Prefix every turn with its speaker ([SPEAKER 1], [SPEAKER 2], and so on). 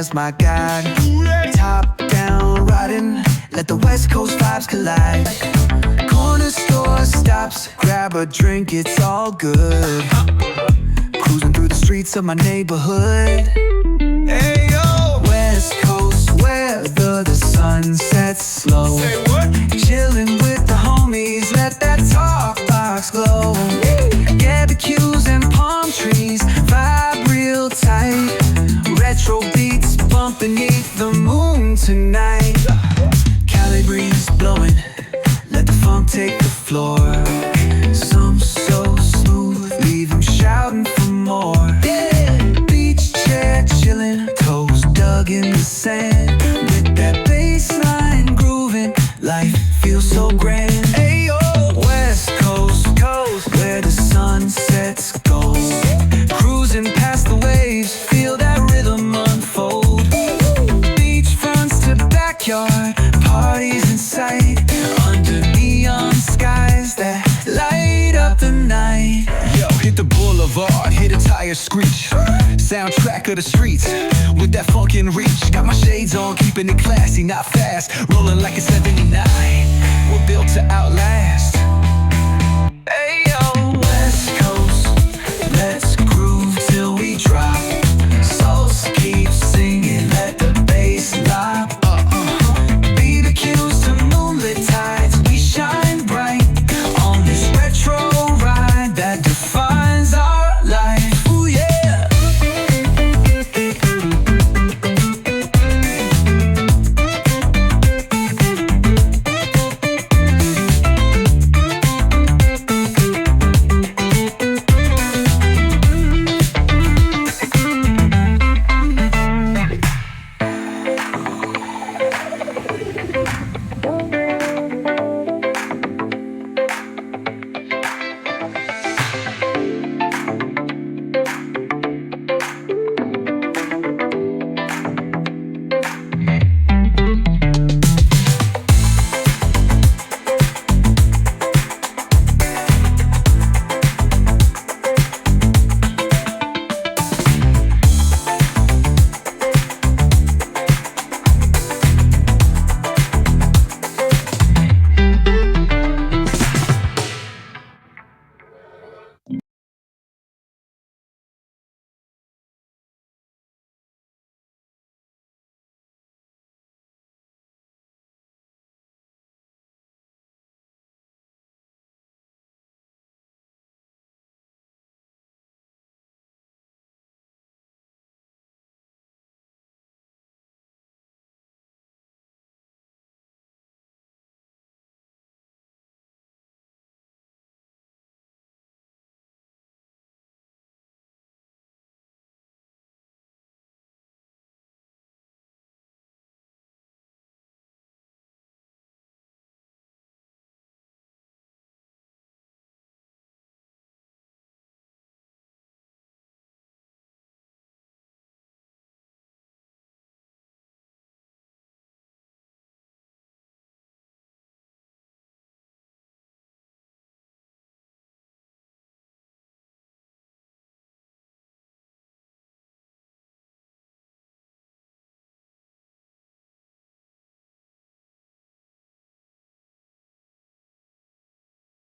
[SPEAKER 1] as my guide. Top down riding, let the West Coast vibes collide. Corner store stops, grab a drink, it's all good. Cruising through the streets of my neighborhood. Hey yo, West Coast weather, the sun sets slow.
[SPEAKER 2] Say what?
[SPEAKER 1] Chilling with the homies, let that talk box glow. Barbecues and palm trees, vibe real tight. Retro beats bump beneath the moon tonight. Cali breeze blowing, let the funk take the floor. Some so smooth, leave them shouting for more. Beach chair chilling, toes dug in the sand. With that bass line grooving, life feels so grand. Ayo, West Coast, where the sun sets gold. Cruising past the waves, feel that rhythm unfold. Beach fronts to backyard, parties in sight. Under neon skies that light up the night.
[SPEAKER 2] Yo, hit the boulevard, hit a tire screech. Soundtrack of the streets, with that funkin' reach. Got my shades on, keeping it classy, not fast. Rolling like a 79, we're built to outlast.
[SPEAKER 1] Ayo,